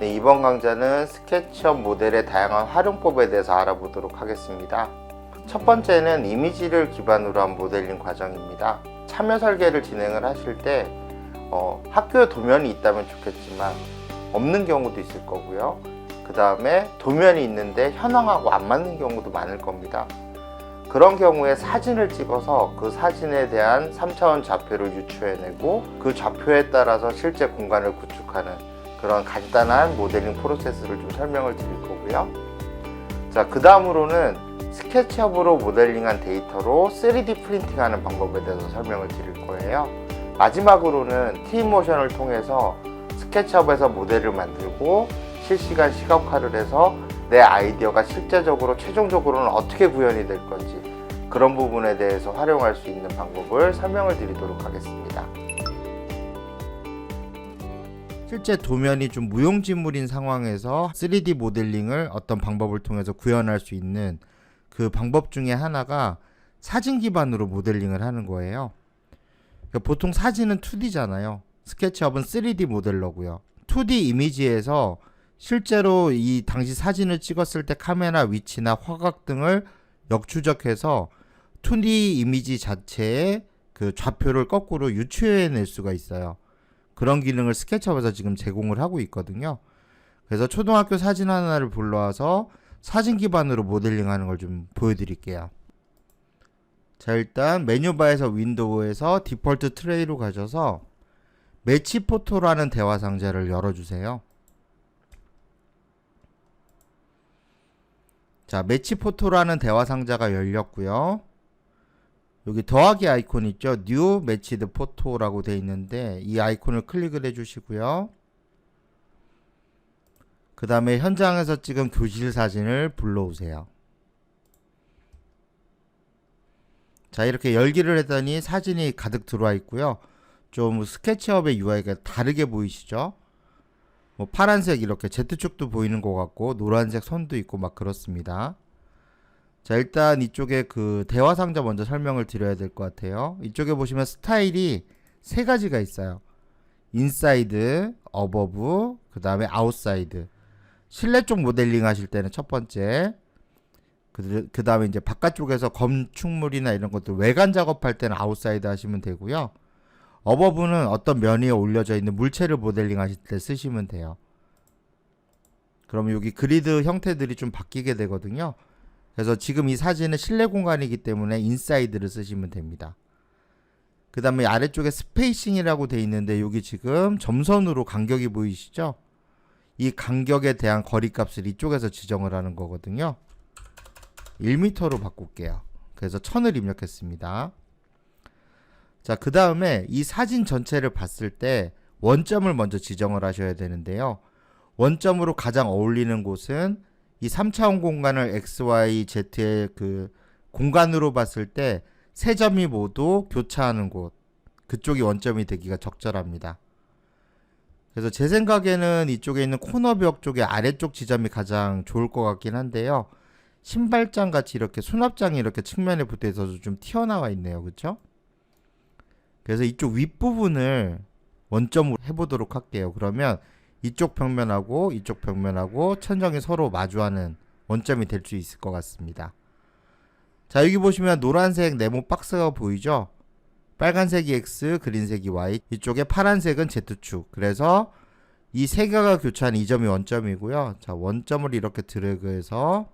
네, 이번 강좌는 스케치업 모델의 다양한 활용법에 대해서 알아보도록 하겠습니다. 첫 번째는 이미지를 기반으로 한 모델링 과정입니다. 참여 설계를 진행을 하실 때 학교에 도면이 있다면 좋겠지만 없는 경우도 있을 거고요. 그 다음에 도면이 있는데 현황하고 안 맞는 경우도 많을 겁니다. 그런 경우에 사진을 찍어서 그 사진에 대한 3차원 좌표를 유추해내고 그 좌표에 따라서 실제 공간을 구축하는 그런 간단한 모델링 프로세스를 좀 설명을 드릴 거고요. 자, 그 다음으로는 스케치업으로 모델링한 데이터로 3D 프린팅하는 방법에 대해서 설명을 드릴 거예요. 마지막으로는 Twin모션을 통해서 스케치업에서 모델을 만들고 실시간 시각화를 해서 내 아이디어가 실제적으로 최종적으로는 어떻게 구현이 될 건지 그런 부분에 대해서 활용할 수 있는 방법을 설명을 드리도록 하겠습니다. 실제 도면이 좀 무용지물인 상황에서 3D 모델링을 어떤 방법을 통해서 구현할 수 있는 그 방법 중에 하나가 사진 기반으로 모델링을 하는 거예요. 그러니까 보통 사진은 2D잖아요. 스케치업은 3D 모델러고요. 2D 이미지에서 실제로 이 당시 사진을 찍었을 때 카메라 위치나 화각 등을 역추적해서 2D 이미지 자체의 그 좌표를 거꾸로 유추해낼 수가 있어요. 그런 기능을 스케치업에서 지금 제공을 하고 있거든요. 그래서 초등학교 사진 하나를 불러와서 사진 기반으로 모델링하는 걸 좀 보여드릴게요. 자, 일단 메뉴바에서 윈도우에서 디폴트 트레이로 가셔서 매치 포토라는 대화 상자를 열어주세요. 자, 매치 포토라는 대화 상자가 열렸고요. 여기 더하기 아이콘 있죠? 뉴 매치드 포토라고 되어 있는데 이 아이콘을 클릭을 해주시고요. 그 다음에 현장에서 찍은 교실 사진을 불러오세요. 자, 이렇게 열기를 했더니 사진이 가득 들어와 있고요. 좀 스케치업의 UI가 다르게 보이시죠? 뭐 파란색 이렇게 Z축도 보이는 것 같고 노란색 선도 있고 막 그렇습니다. 자, 일단 이쪽에 그 대화 상자 먼저 설명을 드려야 될 것 같아요. 이쪽에 보시면 스타일이 세 가지가 있어요. 인사이드, 어버브, 그 다음에 아웃사이드. 실내 쪽 모델링 하실 때는 첫 번째, 그 다음에 이제 바깥쪽에서 건축물이나 이런 것들 외관 작업할 때는 아웃사이드 하시면 되고요. 어버브는 어떤 면 위에 올려져 있는 물체를 모델링 하실 때 쓰시면 돼요. 그러면 여기 그리드 형태들이 좀 바뀌게 되거든요. 그래서 지금 이 사진은 실내 공간이기 때문에 인사이드를 쓰시면 됩니다. 그 다음에 아래쪽에 스페이싱이라고 되어 있는데 여기 지금 점선으로 간격이 보이시죠? 이 간격에 대한 거리값을 이쪽에서 지정을 하는 거거든요. 1m로 바꿀게요. 그래서 1000을 입력했습니다. 자, 그 다음에 이 사진 전체를 봤을 때 원점을 먼저 지정을 하셔야 되는데요. 원점으로 가장 어울리는 곳은 이 3차원 공간을 X, Y, Z의 그 공간으로 봤을 때 세 점이 모두 교차하는 곳, 그쪽이 원점이 되기가 적절합니다. 그래서 제 생각에는 이쪽에 있는 코너벽 쪽의 아래쪽 지점이 가장 좋을 것 같긴 한데요. 신발장 같이 이렇게 수납장이 이렇게 측면에 붙어 있어서 좀 튀어나와 있네요. 그렇죠? 그래서 이쪽 윗부분을 원점으로 해보도록 할게요. 그러면 이쪽 벽면하고 이쪽 벽면하고 천정이 서로 마주하는 원점이 될 수 있을 것 같습니다. 자, 여기 보시면 노란색 네모 박스가 보이죠? 빨간색이 X, 그린색이 Y, 이쪽에 파란색은 Z축. 그래서 이 세 개가 교차한 이 점이 원점이고요. 자, 원점을 이렇게 드래그해서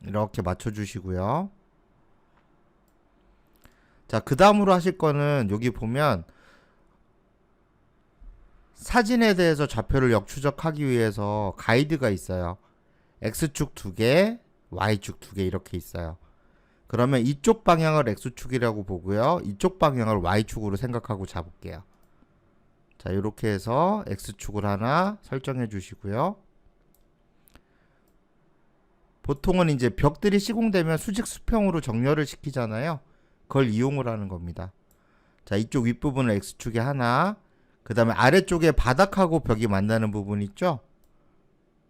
이렇게 맞춰주시고요. 자, 그 다음으로 하실 거는 여기 보면 사진에 대해서 좌표를 역추적하기 위해서 가이드가 있어요. X축 2개, Y축 2개 이렇게 있어요. 그러면 이쪽 방향을 X축이라고 보고요. 이쪽 방향을 Y축으로 생각하고 잡을게요. 자, 이렇게 해서 X축을 하나 설정해 주시고요. 보통은 이제 벽들이 시공되면 수직 수평으로 정렬을 시키잖아요. 그걸 이용을 하는 겁니다. 자, 이쪽 윗부분을 X축에 하나, 그 다음에 아래쪽에 바닥하고 벽이 만나는 부분 있죠?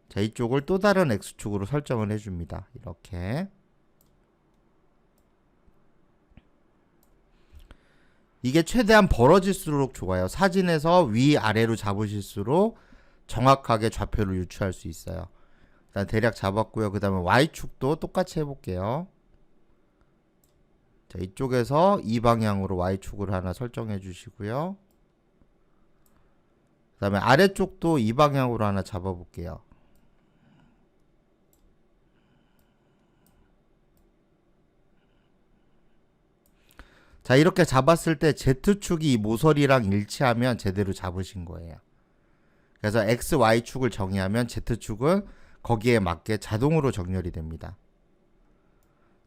자, 이쪽을 또 다른 X축으로 설정을 해줍니다. 이렇게. 이게 최대한 벌어질수록 좋아요. 사진에서 위아래로 잡으실수록 정확하게 좌표를 유추할 수 있어요. 일단 대략 잡았고요. 그 다음에 Y축도 똑같이 해볼게요. 자, 이쪽에서 이 방향으로 Y축을 하나 설정해 주시고요. 그 다음에 아래쪽도 이 방향으로 하나 잡아볼게요. 자, 이렇게 잡았을 때 Z축이 이 모서리랑 일치하면 제대로 잡으신 거예요. 그래서 X, Y축을 정의하면 Z축은 거기에 맞게 자동으로 정렬이 됩니다.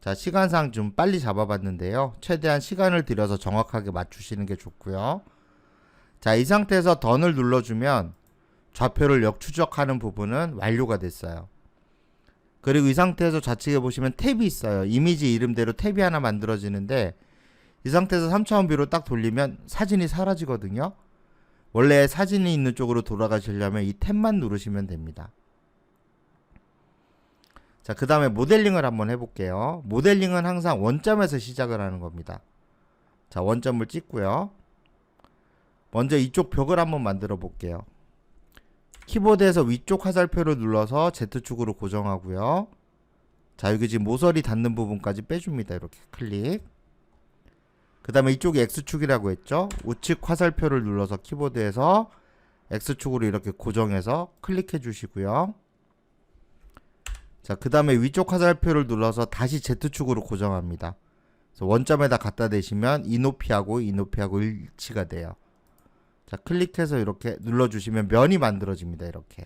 자, 시간상 좀 빨리 잡아봤는데요. 최대한 시간을 들여서 정확하게 맞추시는 게 좋고요. 자, 이 상태에서 던을 눌러주면 좌표를 역추적하는 부분은 완료가 됐어요. 그리고 이 상태에서 좌측에 보시면 탭이 있어요. 이미지 이름대로 탭이 하나 만들어지는데 이 상태에서 3차원 뷰로 딱 돌리면 사진이 사라지거든요. 원래 사진이 있는 쪽으로 돌아가시려면 이 탭만 누르시면 됩니다. 자, 그 다음에 모델링을 한번 해볼게요. 모델링은 항상 원점에서 시작을 하는 겁니다. 자, 원점을 찍고요. 먼저 이쪽 벽을 한번 만들어 볼게요. 키보드에서 위쪽 화살표를 눌러서 Z축으로 고정하고요. 자, 여기 지금 모서리 닿는 부분까지 빼줍니다. 이렇게 클릭. 그 다음에 이쪽이 X축이라고 했죠. 우측 화살표를 눌러서 키보드에서 X축으로 이렇게 고정해서 클릭해 주시고요. 자, 그 다음에 위쪽 화살표를 눌러서 다시 Z축으로 고정합니다. 그래서 원점에다 갖다 대시면 이 높이하고 이 높이하고 일치가 돼요. 자, 클릭해서 이렇게 눌러주시면 면이 만들어집니다. 이렇게.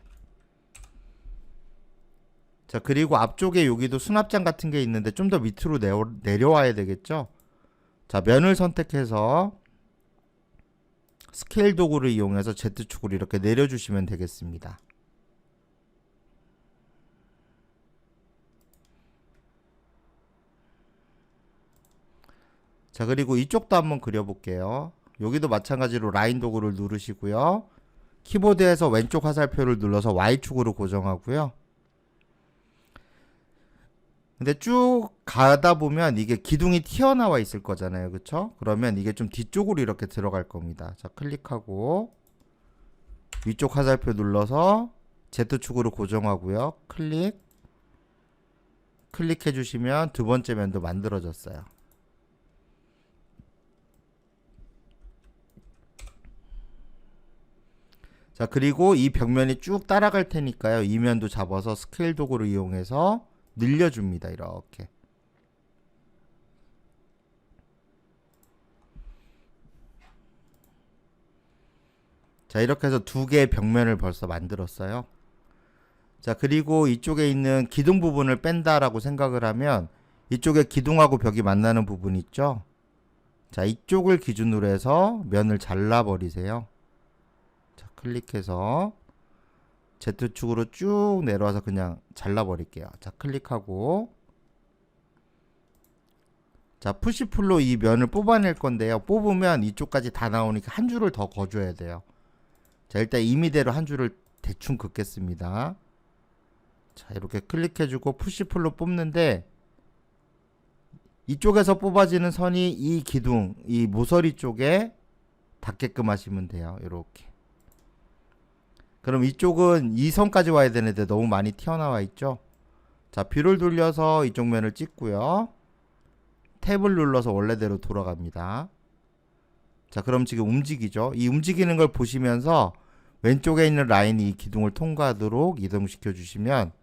자, 그리고 앞쪽에 여기도 수납장 같은 게 있는데 좀 더 밑으로 내려와야 되겠죠. 자, 면을 선택해서 스케일 도구를 이용해서 Z축으로 이렇게 내려주시면 되겠습니다. 자, 그리고 이쪽도 한번 그려볼게요. 여기도 마찬가지로 라인 도구를 누르시고요. 키보드에서 왼쪽 화살표를 눌러서 Y축으로 고정하고요. 근데 쭉 가다 보면 이게 기둥이 튀어나와 있을 거잖아요. 그쵸? 그러면 이게 좀 뒤쪽으로 이렇게 들어갈 겁니다. 자, 클릭하고 위쪽 화살표 눌러서 Z축으로 고정하고요. 클릭해 주시면 두 번째 면도 만들어졌어요. 자, 그리고 이 벽면이 쭉 따라갈 테니까요. 이 면도 잡아서 스케일 도구를 이용해서 늘려줍니다. 이렇게. 자, 이렇게 해서 두 개의 벽면을 벌써 만들었어요. 자, 그리고 이쪽에 있는 기둥 부분을 뺀다라고 생각을 하면 이쪽에 기둥하고 벽이 만나는 부분 있죠? 자, 이쪽을 기준으로 해서 면을 잘라버리세요. 자, 클릭해서 Z축으로 쭉 내려와서 그냥 잘라버릴게요. 자, 클릭하고 자, 푸시풀로 이 면을 뽑아낼 건데요. 뽑으면 이쪽까지 다 나오니까 한 줄을 더 거줘야 돼요. 자, 일단 임의대로 한 줄을 대충 긋겠습니다. 자, 이렇게 클릭해주고 푸시풀로 뽑는데 이쪽에서 뽑아지는 선이 이 기둥, 이 모서리 쪽에 닿게끔 하시면 돼요. 이렇게. 그럼 이쪽은 이 선까지 와야 되는데 너무 많이 튀어나와 있죠. 자, 뷰를 돌려서 이쪽 면을 찍고요. 탭을 눌러서 원래대로 돌아갑니다. 자, 그럼 지금 움직이죠. 이 움직이는 걸 보시면서 왼쪽에 있는 라인이 이 기둥을 통과하도록 이동시켜 주시면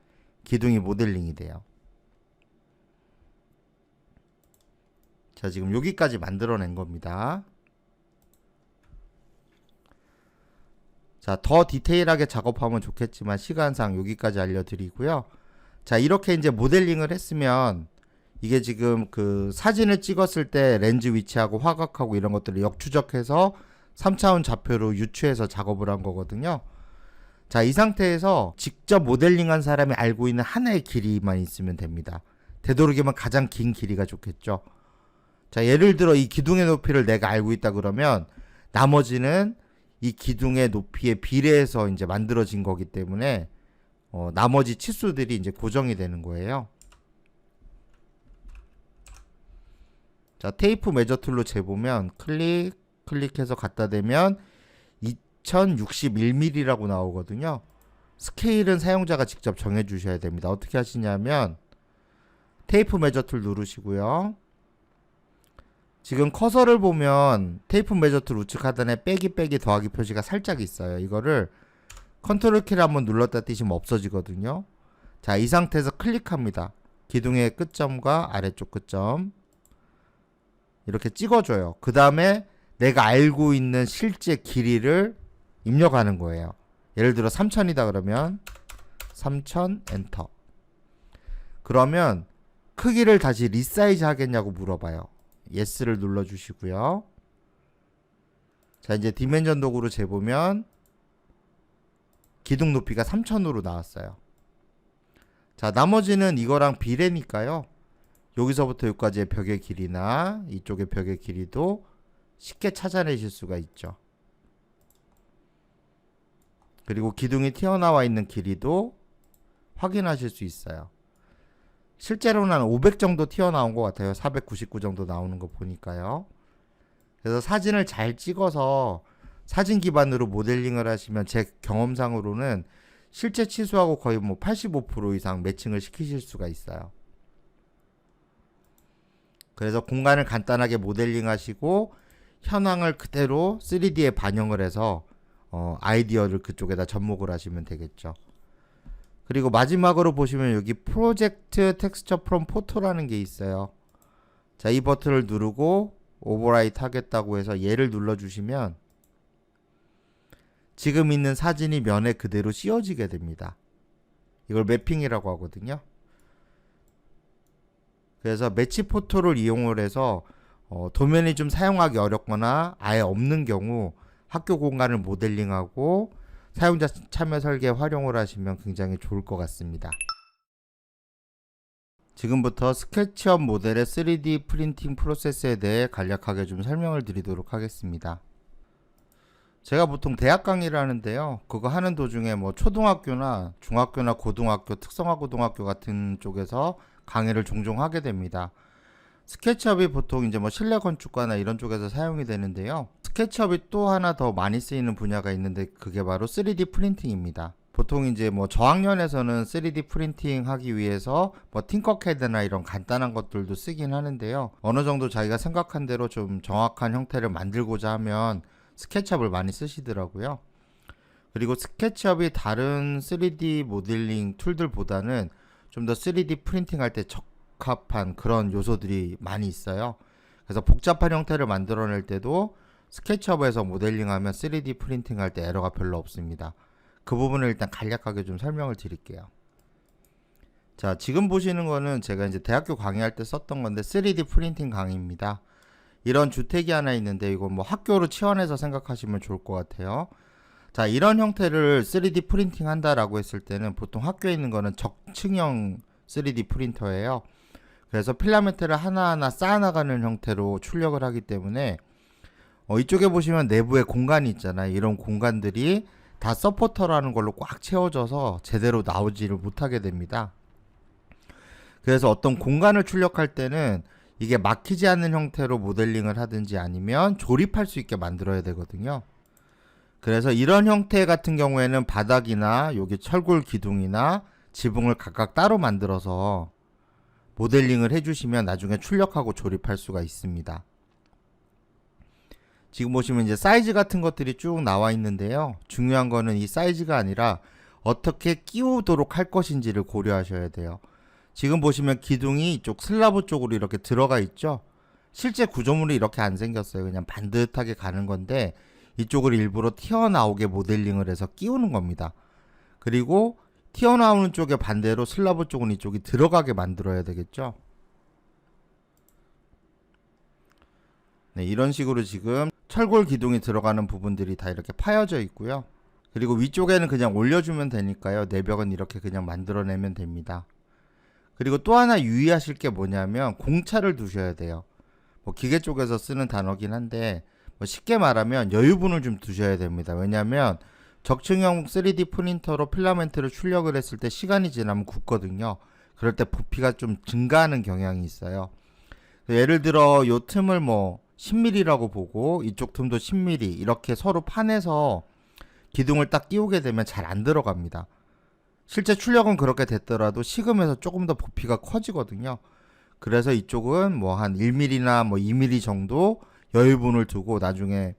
기둥이 모델링이 돼요. 자, 지금 여기까지 만들어낸 겁니다. 자, 더 디테일하게 작업하면 좋겠지만 시간상 여기까지 알려드리고요. 자, 이렇게 이제 모델링을 했으면 이게 지금 그 사진을 찍었을 때 렌즈 위치하고 화각하고 이런 것들을 역추적해서 3차원 좌표로 유추해서 작업을 한 거거든요. 자, 이 상태에서 직접 모델링한 사람이 알고 있는 하나의 길이만 있으면 됩니다. 되도록이면 가장 긴 길이가 좋겠죠. 자, 예를 들어 이 기둥의 높이를 내가 알고 있다 그러면 나머지는 이 기둥의 높이에 비례해서 이제 만들어진 거기 때문에 나머지 치수들이 이제 고정이 되는 거예요. 자, 테이프 메저 툴로 재보면 클릭, 클릭해서 갖다 대면 2061mm라고 나오거든요. 스케일은 사용자가 직접 정해 주셔야 됩니다. 어떻게 하시냐면 테이프 메저 툴 누르시고요. 지금 커서를 보면 테이프 메저 툴 우측 하단에 빼기 더하기 표시가 살짝 있어요. 이거를 컨트롤 키를 한번 눌렀다 띄시면 없어지거든요. 자, 이 상태에서 클릭합니다. 기둥의 끝점과 아래쪽 끝점 이렇게 찍어줘요. 그 다음에 내가 알고 있는 실제 길이를 입력하는 거예요. 예를 들어 3000이다 그러면 3000 엔터. 그러면 크기를 다시 리사이즈 하겠냐고 물어봐요. 예스를 눌러주시고요. 자, 이제 디멘전 도구로 재보면 기둥 높이가 3000으로 나왔어요. 자, 나머지는 이거랑 비례니까요. 여기서부터 여기까지의 벽의 길이나 이쪽의 벽의 길이도 쉽게 찾아내실 수가 있죠. 그리고 기둥이 튀어나와 있는 길이도 확인하실 수 있어요. 실제로는 한 500 정도 튀어나온 것 같아요. 499 정도 나오는 거 보니까요. 그래서 사진을 잘 찍어서 사진 기반으로 모델링을 하시면 제 경험상으로는 실제 치수하고 거의 뭐 85% 이상 매칭을 시키실 수가 있어요. 그래서 공간을 간단하게 모델링 하시고 현황을 그대로 3D에 반영을 해서 아이디어를 그쪽에다 접목을 하시면 되겠죠. 그리고 마지막으로 보시면 여기 프로젝트 텍스처 프롬 포토라는 게 있어요. 자, 이 버튼을 누르고 오버라이트 하겠다고 해서 얘를 눌러주시면 지금 있는 사진이 면에 그대로 씌워지게 됩니다. 이걸 매핑이라고 하거든요. 그래서 매치 포토를 이용을 해서 도면이 좀 사용하기 어렵거나 아예 없는 경우 학교 공간을 모델링하고 사용자 참여 설계에 활용을 하시면 굉장히 좋을 것 같습니다. 지금부터 스케치업 모델의 3D 프린팅 프로세스에 대해 간략하게 좀 설명을 드리도록 하겠습니다. 제가 보통 대학 강의를 하는데요. 그거 하는 도중에 뭐 초등학교나 중학교나 고등학교, 특성화고등학교 같은 쪽에서 강의를 종종 하게 됩니다. 스케치업이 보통 이제 뭐 실내 건축가나 이런 쪽에서 사용이 되는데요. 스케치업이 또 하나 더 많이 쓰이는 분야가 있는데 그게 바로 3D 프린팅입니다. 보통 이제 뭐 저학년에서는 3D 프린팅 하기 위해서 뭐 팅커캐드나 이런 간단한 것들도 쓰긴 하는데요. 어느 정도 자기가 생각한 대로 좀 정확한 형태를 만들고자 하면 스케치업을 많이 쓰시더라고요. 그리고 스케치업이 다른 3D 모델링 툴들보다는 좀 더 3D 프린팅 할 때 적합한 그런 요소들이 많이 있어요. 그래서 복잡한 형태를 만들어낼 때도 스케치업에서 모델링하면 3D 프린팅 할 때 에러가 별로 없습니다. 그 부분을 일단 간략하게 좀 설명을 드릴게요. 자, 지금 보시는 거는 제가 이제 대학교 강의할 때 썼던 건데 3D 프린팅 강의입니다. 이런 주택이 하나 있는데 이거 뭐 학교로 치환해서 생각하시면 좋을 것 같아요. 자, 이런 형태를 3D 프린팅 한다라고 했을 때는 보통 학교에 있는 거는 적층형 3D 프린터예요. 그래서 필라멘트를 하나하나 쌓아나가는 형태로 출력을 하기 때문에 이쪽에 보시면 내부에 공간이 있잖아요. 이런 공간들이 다 서포터라는 걸로 꽉 채워져서 제대로 나오지를 못하게 됩니다. 그래서 어떤 공간을 출력할 때는 이게 막히지 않는 형태로 모델링을 하든지 아니면 조립할 수 있게 만들어야 되거든요. 그래서 이런 형태 같은 경우에는 바닥이나 여기 철골 기둥이나 지붕을 각각 따로 만들어서 모델링을 해주시면 나중에 출력하고 조립할 수가 있습니다. 지금 보시면 이제 사이즈 같은 것들이 쭉 나와 있는데요. 중요한 거는 이 사이즈가 아니라 어떻게 끼우도록 할 것인지를 고려하셔야 돼요. 지금 보시면 기둥이 이쪽 슬라브 쪽으로 이렇게 들어가 있죠. 실제 구조물이 이렇게 안 생겼어요. 그냥 반듯하게 가는 건데 이쪽을 일부러 튀어나오게 모델링을 해서 끼우는 겁니다. 그리고 튀어나오는 쪽에 반대로 슬라브 쪽은 이쪽이 들어가게 만들어야 되겠죠. 네, 이런 식으로 지금 철골 기둥이 들어가는 부분들이 다 이렇게 파여져 있고요. 그리고 위쪽에는 그냥 올려주면 되니까요. 내벽은 이렇게 그냥 만들어내면 됩니다. 그리고 또 하나 유의하실 게 뭐냐면 공차를 두셔야 돼요. 뭐 기계 쪽에서 쓰는 단어긴 한데 뭐 쉽게 말하면 여유분을 좀 두셔야 됩니다. 왜냐하면 적층형 3D 프린터로 필라멘트를 출력을 했을 때 시간이 지나면 굳거든요. 그럴 때 부피가 좀 증가하는 경향이 있어요. 예를 들어 요 틈을 뭐 10mm라고 보고 이쪽 틈도 10mm 이렇게 서로 판에서 기둥을 딱 끼우게 되면 잘 안 들어갑니다. 실제 출력은 그렇게 됐더라도 식으면서 조금 더 부피가 커지거든요. 그래서 이쪽은 뭐 한 1mm나 뭐 2mm 정도 여유분을 두고 나중에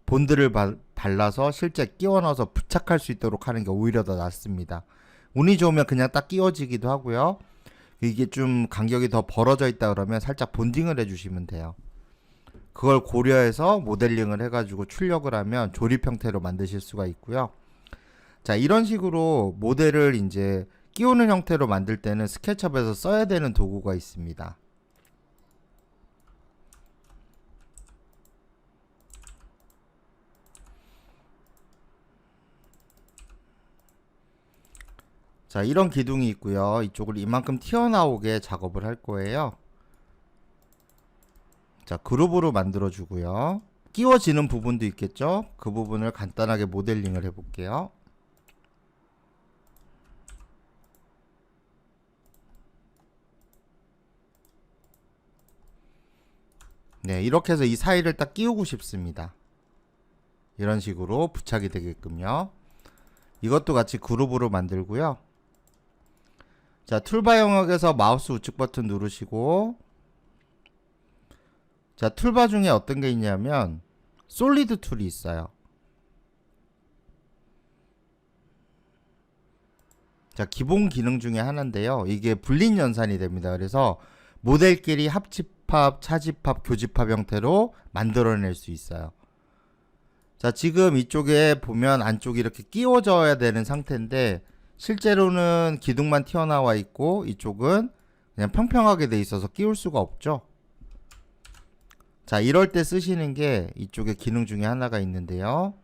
본드를 발라서 실제 끼워 넣어서 부착할 수 있도록 하는 게 오히려 더 낫습니다. 운이 좋으면 그냥 딱 끼워지기도 하고요. 이게 좀 간격이 더 벌어져 있다 그러면 살짝 본딩을 해주시면 돼요. 그걸 고려해서 모델링을 해가지고 출력을 하면 조립 형태로 만드실 수가 있고요. 자, 이런 식으로 모델을 이제 끼우는 형태로 만들 때는 스케치업에서 써야 되는 도구가 있습니다. 자, 이런 기둥이 있고요. 이쪽을 이만큼 튀어나오게 작업을 할 거예요. 자, 그룹으로 만들어 주고요. 끼워지는 부분도 있겠죠? 그 부분을 간단하게 모델링을 해 볼게요. 네, 이렇게 해서 이 사이를 딱 끼우고 싶습니다. 이런 식으로 부착이 되게끔요. 이것도 같이 그룹으로 만들고요. 자, 툴바 영역에서 마우스 우측 버튼 누르시고, 자, 툴바 중에 어떤 게 있냐면 솔리드 툴이 있어요. 자, 기본 기능 중에 하나인데요. 이게 불린 연산이 됩니다. 그래서 모델끼리 합집합, 차집합, 교집합 형태로 만들어낼 수 있어요. 자, 지금 이쪽에 보면 안쪽이 이렇게 끼워져야 되는 상태인데 실제로는 기둥만 튀어나와 있고 이쪽은 그냥 평평하게 돼 있어서 끼울 수가 없죠. 자, 이럴 때 쓰시는 게 이쪽에 기능 중에 하나가 있는데요.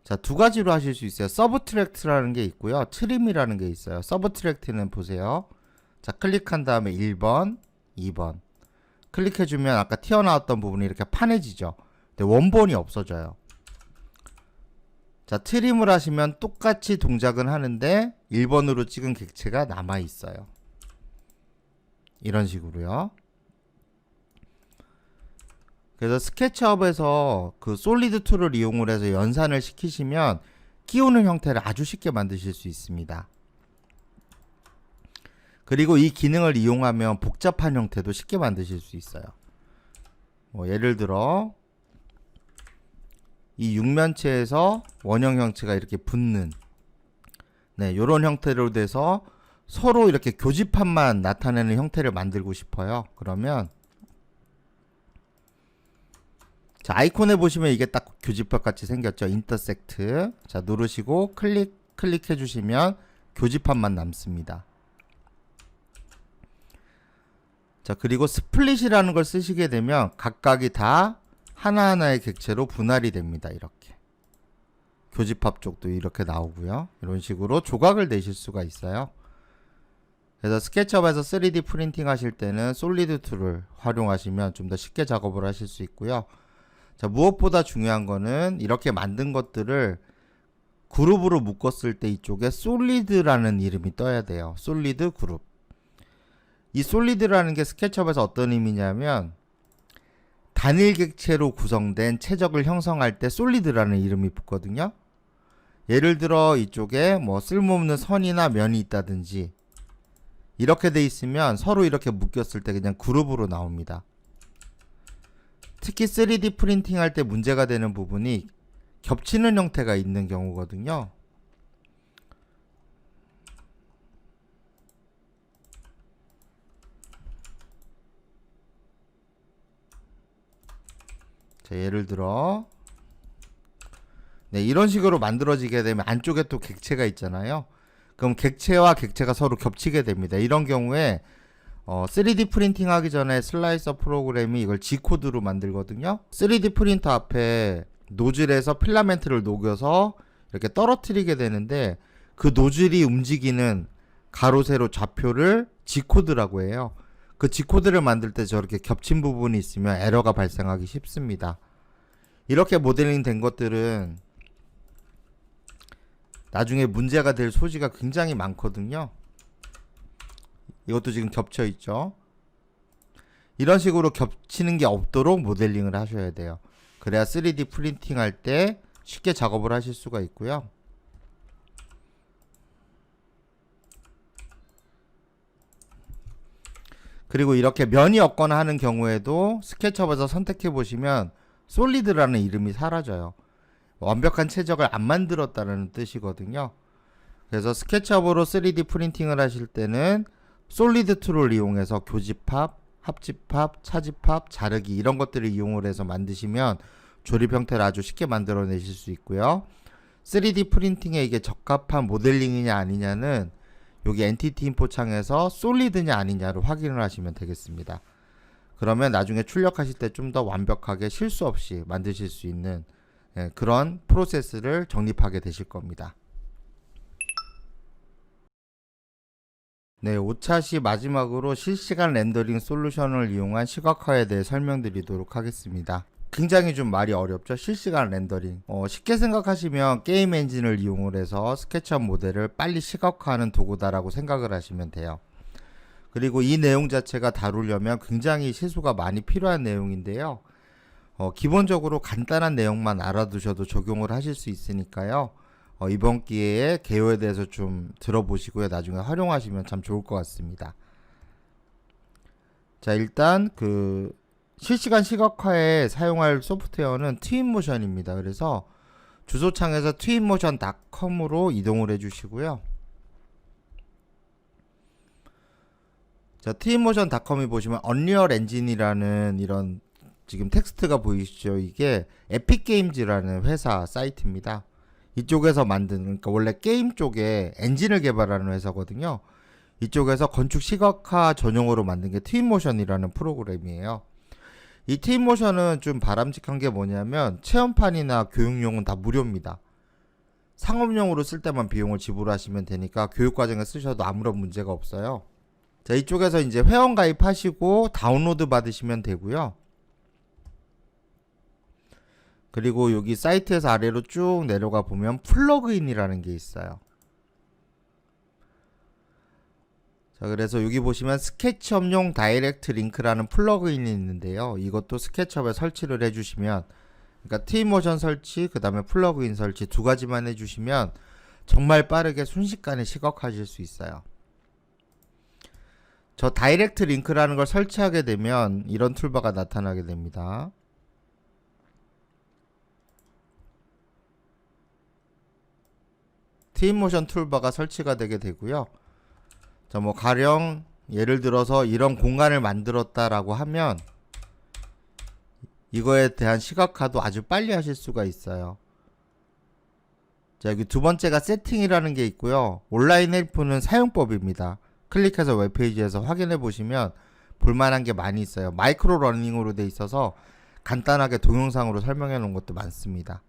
자, 두 가지로 하실 수 있어요. 서브트랙트라는 게 있고요. 트림이라는 게 있어요. 서브트랙트는 보세요. 자, 클릭한 다음에 1번, 2번 클릭해주면 아까 튀어나왔던 부분이 이렇게 판해지죠. 근데 원본이 없어져요. 자, 트림을 하시면 똑같이 동작은 하는데 1번으로 찍은 객체가 남아있어요. 이런 식으로요. 그래서 스케치업에서 그 솔리드 툴을 이용을 해서 연산을 시키시면 끼우는 형태를 아주 쉽게 만드실 수 있습니다. 그리고 이 기능을 이용하면 복잡한 형태도 쉽게 만드실 수 있어요. 뭐 예를 들어 이 육면체에서 원형 형체가 이렇게 붙는 요런 형태로 돼서 서로 이렇게 교집합만 나타내는 형태를 만들고 싶어요. 그러면 자, 아이콘에 보시면 이게 딱 교집합 같이 생겼죠. 인터섹트. 자, 누르시고 클릭해 주시면 교집합만 남습니다. 자, 그리고 스플릿이라는 걸 쓰시게 되면 각각이 다 하나하나의 객체로 분할이 됩니다. 이렇게 교집합 쪽도 이렇게 나오고요. 이런 식으로 조각을 내실 수가 있어요. 그래서 스케치업에서 3D 프린팅 하실 때는 솔리드 툴을 활용하시면 좀 더 쉽게 작업을 하실 수 있고요. 자, 무엇보다 중요한 거는 이렇게 만든 것들을 그룹으로 묶었을 때 이쪽에 솔리드라는 이름이 떠야 돼요. 솔리드 그룹. 이 솔리드라는 게 스케치업에서 어떤 의미냐면 단일 객체로 구성된 최적을 형성할 때 솔리드라는 이름이 붙거든요. 예를 들어 이쪽에 뭐 쓸모없는 선이나 면이 있다든지 이렇게 돼 있으면 서로 이렇게 묶였을 때 그냥 그룹으로 나옵니다. 특히 3D 프린팅 할 때 문제가 되는 부분이 겹치는 형태가 있는 경우거든요. 자, 예를 들어 이런 식으로 만들어지게 되면 안쪽에 또 객체가 있잖아요. 그럼 객체와 객체가 서로 겹치게 됩니다. 이런 경우에 3D 프린팅 하기 전에 슬라이서 프로그램이 이걸 G코드로 만들거든요. 3D 프린터 앞에 노즐에서 필라멘트를 녹여서 이렇게 떨어뜨리게 되는데 그 노즐이 움직이는 가로 세로 좌표를 G코드라고 해요. 그 G코드를 만들 때 저렇게 겹친 부분이 있으면 에러가 발생하기 쉽습니다. 이렇게 모델링 된 것들은 나중에 문제가 될 소지가 굉장히 많거든요. 이것도 지금 겹쳐 있죠. 이런 식으로 겹치는 게 없도록 모델링을 하셔야 돼요. 그래야 3D 프린팅 할 때 쉽게 작업을 하실 수가 있고요. 그리고 이렇게 면이 없거나 하는 경우에도 스케치업에서 선택해 보시면 솔리드라는 이름이 사라져요. 완벽한 최적을 안 만들었다는 뜻이거든요. 그래서 스케치업으로 3D 프린팅을 하실 때는 솔리드 툴을 이용해서 교집합, 합집합, 차집합, 자르기 이런 것들을 이용을 해서 만드시면 조립 형태를 아주 쉽게 만들어내실 수 있고요. 3D 프린팅에 이게 적합한 모델링이냐 아니냐는 여기 엔티티 인포 창에서 솔리드냐 아니냐를 확인을 하시면 되겠습니다. 그러면 나중에 출력하실 때 좀 더 완벽하게 실수 없이 만드실 수 있는 그런 프로세스를 정립하게 되실 겁니다. 네, 5차시 마지막으로 실시간 렌더링 솔루션을 이용한 시각화에 대해 설명드리도록 하겠습니다. 굉장히 좀 말이 어렵죠? 실시간 렌더링. 쉽게 생각하시면 게임 엔진을 이용을 해서 스케치업 모델을 빨리 시각화하는 도구다라고 생각을 하시면 돼요. 그리고 이 내용 자체가 다루려면 굉장히 시수가 많이 필요한 내용인데요. 기본적으로 간단한 내용만 알아두셔도 적용을 하실 수 있으니까요. 이번 기회에 개요에 대해서 좀 들어보시고요. 나중에 활용하시면 참 좋을 것 같습니다. 자, 일단 실시간 시각화에 사용할 소프트웨어는 트윈모션입니다. 그래서 주소창에서 twinmotion.com으로 이동을 해주시고요. 자, twinmotion.com이 보시면 언리얼 엔진이라는 이런 지금 텍스트가 보이시죠? 이게 에픽게임즈라는 회사 사이트입니다. 이쪽에서 만든, 그러니까 원래 게임 쪽에 엔진을 개발하는 회사거든요. 이쪽에서 건축 시각화 전용으로 만든 게 트윈모션이라는 프로그램이에요. 이 트윈모션은 좀 바람직한 게 뭐냐면 체험판이나 교육용은 다 무료입니다. 상업용으로 쓸 때만 비용을 지불하시면 되니까 교육과정에 쓰셔도 아무런 문제가 없어요. 자, 이쪽에서 이제 회원 가입하시고 다운로드 받으시면 되고요. 그리고 여기 사이트에서 아래로 쭉 내려가 보면 플러그인이라는 게 있어요. 자, 그래서 여기 보시면 스케치업용 다이렉트 링크라는 플러그인이 있는데요. 이것도 스케치업에 설치를 해주시면, 그러니까 트윈모션 설치, 그 다음에 플러그인 설치 두 가지만 해주시면 정말 빠르게 순식간에 시각화하실 수 있어요. 저 다이렉트 링크라는 걸 설치하게 되면 이런 툴바가 나타나게 됩니다. 트윈모션 툴바가 설치가 되게 되고요. 자, 뭐 가령 예를 들어서 이런 공간을 만들었다라고 하면 이거에 대한 시각화도 아주 빨리 하실 수가 있어요. 자, 여기 두 번째가 세팅이라는 게 있고요. 온라인 헬프는 사용법입니다. 클릭해서 웹페이지에서 확인해 보시면 볼만한 게 많이 있어요. 마이크로 러닝으로 돼 있어서 간단하게 동영상으로 설명해 놓은 것도 많습니다.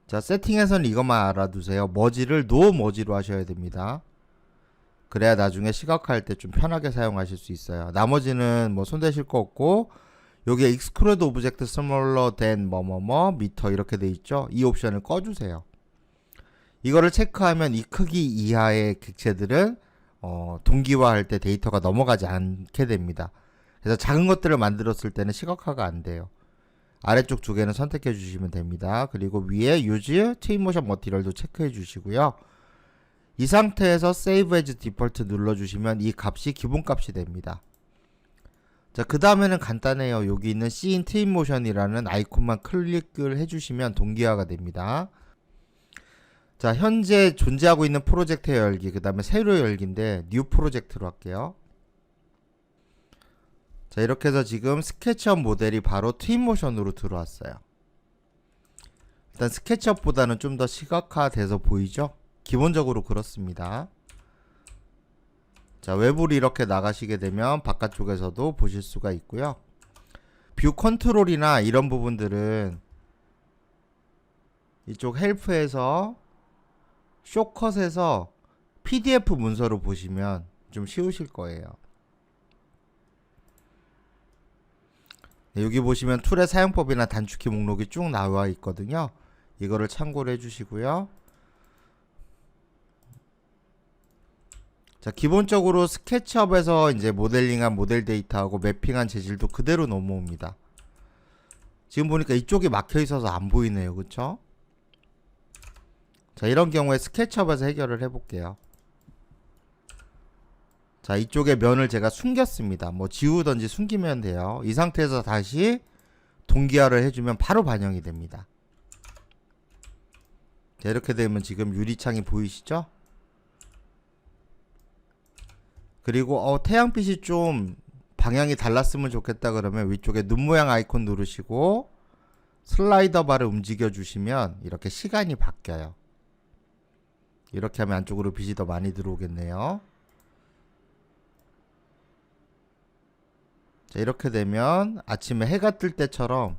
자, 세팅에서는 이것만 알아두세요. 머지를 노 머지로 하셔야 됩니다. 그래야 나중에 시각화할 때 좀 편하게 사용하실 수 있어요. 나머지는 뭐 손대실 거 없고, 여기에 Exclude Object Smaller than 뭐뭐뭐 미터 이렇게 돼 있죠. 이 옵션을 꺼주세요. 이거를 체크하면 이 크기 이하의 객체들은 동기화할 때 데이터가 넘어가지 않게 됩니다. 그래서 작은 것들을 만들었을 때는 시각화가 안 돼요. 아래쪽 두 개는 선택해 주시면 됩니다. 그리고 위에 Use Twinmotion Material도 체크해 주시고요. 이 상태에서 Save as Default 눌러주시면 이 값이 기본값이 됩니다. 자, 그 다음에는 간단해요. 여기 있는 Scene Twinmotion이라는 아이콘만 클릭을 해주시면 동기화가 됩니다. 자, 현재 존재하고 있는 프로젝트 열기, 그 다음에 새로 열기인데 New 프로젝트로 할게요. 자, 이렇게 해서 지금 스케치업 모델이 바로 트윈모션으로 들어왔어요. 일단 스케치업보다는 좀 더 시각화돼서 보이죠? 기본적으로 그렇습니다. 자, 외부로 이렇게 나가시게 되면 바깥쪽에서도 보실 수가 있고요. 뷰 컨트롤이나 이런 부분들은 이쪽 헬프에서 쇼컷에서 PDF 문서로 보시면 좀 쉬우실 거예요. 네, 여기 보시면 툴의 사용법이나 단축키 목록이 쭉 나와 있거든요. 이거를 참고를 해주시고요. 자, 기본적으로 스케치업에서 이제 모델링한 모델 데이터하고 매핑한 재질도 그대로 넘어옵니다. 지금 보니까 이쪽이 막혀 있어서 안 보이네요. 그쵸? 자, 이런 경우에 스케치업에서 해결을 해볼게요. 자, 이쪽에 면을 제가 숨겼습니다. 뭐 지우던지 숨기면 돼요. 이 상태에서 다시 동기화를 해주면 바로 반영이 됩니다. 자, 이렇게 되면 지금 유리창이 보이시죠? 그리고 태양빛이 좀 방향이 달랐으면 좋겠다 그러면 위쪽에 눈 모양 아이콘 누르시고 슬라이더 바를 움직여 주시면 이렇게 시간이 바뀌어요. 이렇게 하면 안쪽으로 빛이 더 많이 들어오겠네요. 자, 이렇게 되면 아침에 해가 뜰 때처럼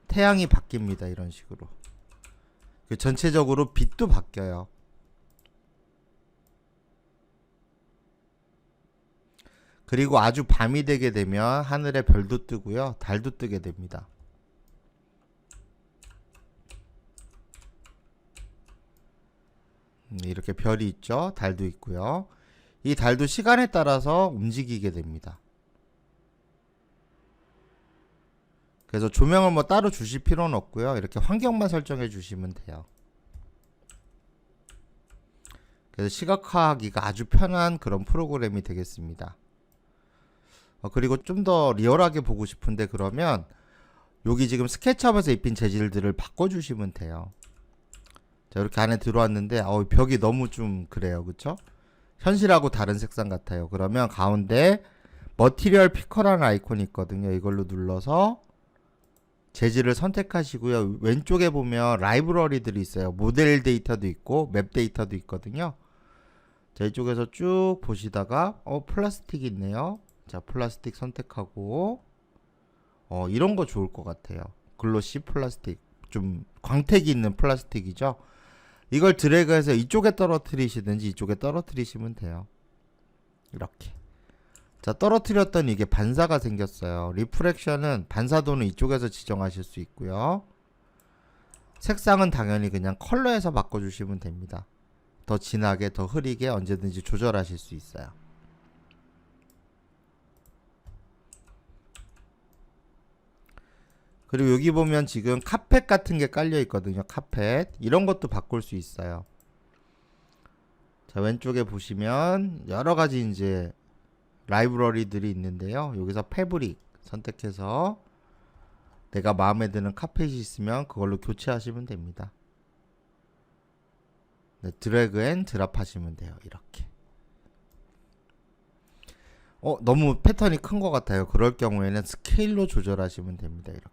태양이 바뀝니다. 이런 식으로. 전체적으로 빛도 바뀌어요. 그리고 아주 밤이 되게 되면 하늘에 별도 뜨고요. 달도 뜨게 됩니다. 이렇게 별이 있죠. 달도 있고요. 이 달도 시간에 따라서 움직이게 됩니다. 그래서 조명을 뭐 따로 주실 필요는 없고요. 이렇게 환경만 설정해 주시면 돼요. 그래서 시각화하기가 아주 편한 그런 프로그램이 되겠습니다. 그리고 좀 더 리얼하게 보고 싶은데 그러면 여기 지금 스케치업에서 입힌 재질들을 바꿔주시면 돼요. 자, 이렇게 안에 들어왔는데 벽이 너무 좀 그래요. 그쵸? 현실하고 다른 색상 같아요. 그러면 가운데 머티리얼 피커라는 아이콘이 있거든요. 이걸로 눌러서 재질을 선택하시고요. 왼쪽에 보면 라이브러리들이 있어요. 모델 데이터도 있고 맵 데이터도 있거든요. 자, 이쪽에서 쭉 보시다가 플라스틱이 있네요. 자, 플라스틱 선택하고 이런 거 좋을 것 같아요. 글로시 플라스틱, 좀 광택이 있는 플라스틱이죠. 이걸 드래그해서 이쪽에 떨어뜨리시든지 이쪽에 떨어뜨리시면 돼요. 이렇게. 자, 떨어뜨렸더니 이게 반사가 생겼어요. 리프렉션은 반사도는 이쪽에서 지정하실 수 있고요. 색상은 당연히 그냥 컬러에서 바꿔주시면 됩니다. 더 진하게, 더 흐리게 언제든지 조절하실 수 있어요. 그리고 여기 보면 지금 카펫 같은 게 깔려 있거든요. 카펫. 이런 것도 바꿀 수 있어요. 자, 왼쪽에 보시면 여러 가지 이제 라이브러리들이 있는데요. 여기서 패브릭 선택해서 내가 마음에 드는 카펫이 있으면 그걸로 교체하시면 됩니다. 네, 드래그 앤 드랍 하시면 돼요. 이렇게. 너무 패턴이 큰 것 같아요. 그럴 경우에는 스케일로 조절하시면 됩니다. 이렇게.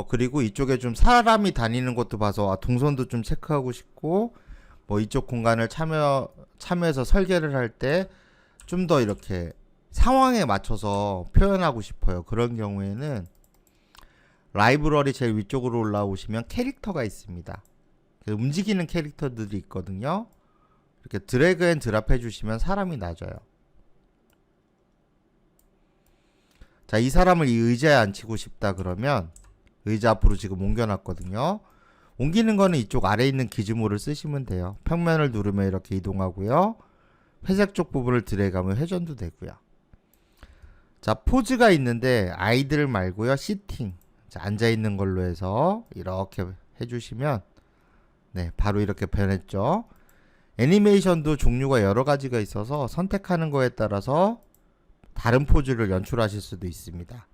그리고 이쪽에 좀 사람이 다니는 것도 봐서 동선도 좀 체크하고 싶고 뭐 이쪽 공간을 참여해서 설계를 할 때 좀 더 이렇게 상황에 맞춰서 표현하고 싶어요. 그런 경우에는 라이브러리 제일 위쪽으로 올라오시면 캐릭터가 있습니다. 움직이는 캐릭터들이 있거든요. 이렇게 드래그 앤 드랍 해주시면 사람이 나져요. 자, 이 사람을 이 의자에 앉히고 싶다 그러면 의자 앞으로 지금 옮겨놨거든요. 옮기는 거는 이쪽 아래에 있는 기즈모를 쓰시면 돼요. 평면을 누르면 이렇게 이동하고요. 회색 쪽 부분을 드래그하면 회전도 되고요. 자, 포즈가 있는데 아이들 말고요. 시팅. 자, 앉아있는 걸로 해서 이렇게 해주시면 네, 바로 이렇게 변했죠. 애니메이션도 종류가 여러 가지가 있어서 선택하는 거에 따라서 다른 포즈를 연출하실 수도 있습니다.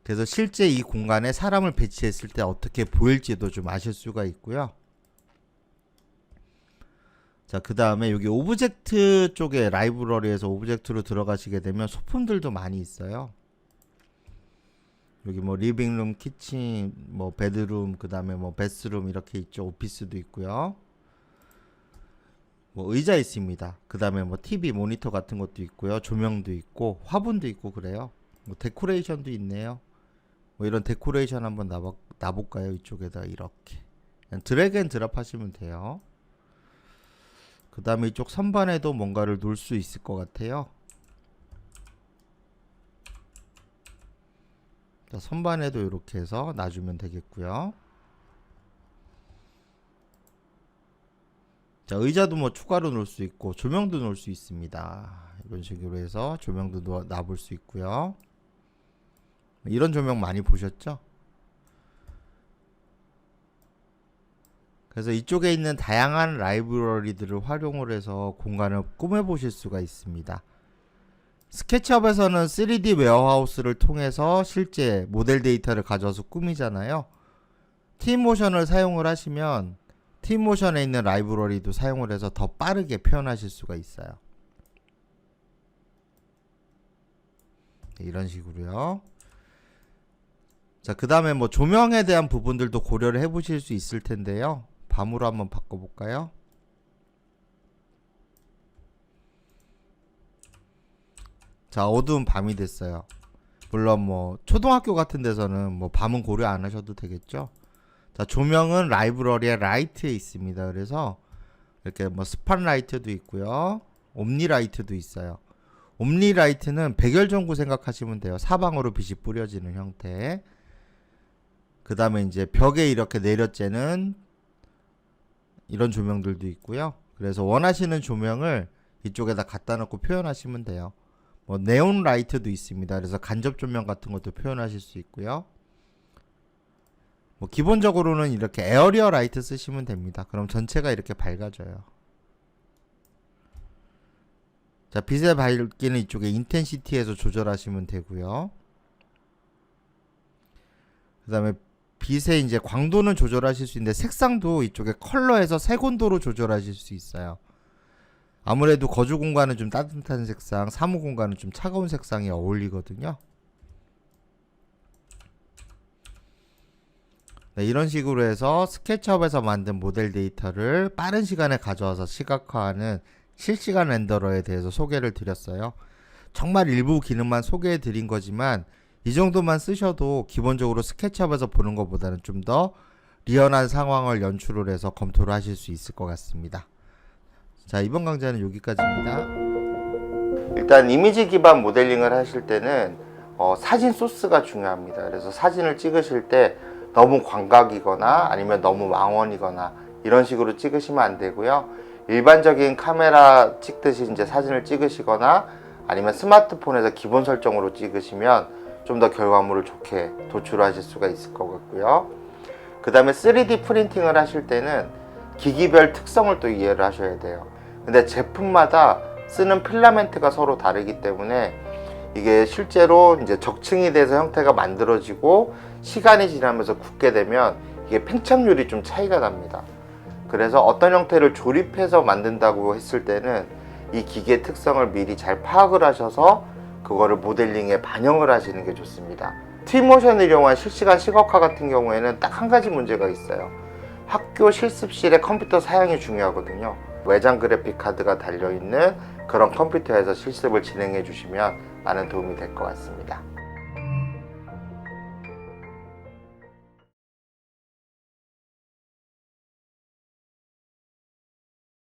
그래서 실제 이 공간에 사람을 배치했을 때 어떻게 보일지도 좀 아실 수가 있고요. 자, 그 다음에 여기 오브젝트 쪽에 라이브러리에서 오브젝트로 들어가시게 되면 소품들도 많이 있어요. 여기 뭐 리빙룸, 키친, 뭐 베드룸, 그 다음에 뭐 베스룸 이렇게 있죠. 오피스도 있고요. 뭐 의자 있습니다. 그 다음에 뭐 TV 모니터 같은 것도 있고요. 조명도 있고 화분도 있고 그래요. 뭐 데코레이션도 있네요. 뭐 이런 데코레이션 한번 놔볼까요? 이쪽에다 이렇게 그냥 드래그 앤 드랍 하시면 돼요. 그 다음에 이쪽 선반에도 뭔가를 놓을 수 있을 것 같아요. 자, 선반에도 이렇게 해서 놔주면 되겠고요. 자, 의자도 뭐 추가로 놓을 수 있고 조명도 놓을 수 있습니다. 이런 식으로 해서 조명도 놔볼 수 있고요. 이런 조명 많이 보셨죠? 그래서 이쪽에 있는 다양한 라이브러리들을 활용을 해서 공간을 꾸며 보실 수가 있습니다. 스케치업에서는 3D 웨어하우스를 통해서 실제 모델 데이터를 가져와서 꾸미잖아요. Twin모션을 사용을 하시면 Twin모션에 있는 라이브러리도 사용을 해서 더 빠르게 표현하실 수가 있어요. 이런 식으로요. 자, 그 다음에 뭐 조명에 대한 부분들도 고려를 해 보실 수 있을 텐데요. 밤으로 한번 바꿔볼까요? 자, 어두운 밤이 됐어요. 물론 뭐 초등학교 같은 데서는 뭐 밤은 고려 안 하셔도 되겠죠. 자, 조명은 라이브러리에 라이트에 있습니다. 그래서 이렇게 뭐 스팟라이트도 있고요. 옴니라이트도 있어요. 옴니라이트는 백열전구 생각하시면 돼요. 사방으로 빛이 뿌려지는 형태. 그 다음에 이제 벽에 이렇게 내려쬐는 이런 조명들도 있고요. 그래서 원하시는 조명을 이쪽에다 갖다 놓고 표현하시면 돼요. 뭐 네온 라이트도 있습니다. 그래서 간접 조명 같은 것도 표현하실 수 있고요. 뭐 기본적으로는 이렇게 에어리어 라이트 쓰시면 됩니다. 그럼 전체가 이렇게 밝아져요. 자, 빛의 밝기는 이쪽에 인텐시티에서 조절하시면 되고요. 그 다음에 빛의 이제 광도는 조절하실 수 있는데 색상도 이쪽에 컬러에서 색온도로 조절하실 수 있어요. 아무래도 거주 공간은 좀 따뜻한 색상, 사무 공간은 좀 차가운 색상이 어울리거든요. 네, 이런 식으로 해서 스케치업에서 만든 모델 데이터를 빠른 시간에 가져와서 시각화하는 실시간 렌더러에 대해서 소개를 드렸어요. 정말 일부 기능만 소개해 드린 거지만 이 정도만 쓰셔도 기본적으로 스케치업에서 보는 것보다는 좀 더 리얼한 상황을 연출을 해서 검토를 하실 수 있을 것 같습니다. 자, 이번 강좌는 여기까지입니다. 일단 이미지 기반 모델링을 하실 때는 사진 소스가 중요합니다. 그래서 사진을 찍으실 때 너무 광각이거나 아니면 너무 망원이거나 이런 식으로 찍으시면 안 되고요. 일반적인 카메라 찍듯이 이제 사진을 찍으시거나 아니면 스마트폰에서 기본 설정으로 찍으시면 좀 더 결과물을 좋게 도출하실 수가 있을 것 같고요. 그 다음에 3D 프린팅을 하실 때는 기기별 특성을 또 이해를 하셔야 돼요. 근데 제품마다 쓰는 필라멘트가 서로 다르기 때문에 이게 실제로 이제 적층이 돼서 형태가 만들어지고 시간이 지나면서 굳게 되면 이게 팽창률이 좀 차이가 납니다. 그래서 어떤 형태를 조립해서 만든다고 했을 때는 이 기계 특성을 미리 잘 파악을 하셔서 그거를 모델링에 반영을 하시는 게 좋습니다. Twin모션을 이용한 실시간 시각화 같은 경우에는 딱 한 가지 문제가 있어요. 학교 실습실의 컴퓨터 사양이 중요하거든요. 외장 그래픽 카드가 달려있는 그런 컴퓨터에서 실습을 진행해 주시면 많은 도움이 될 것 같습니다.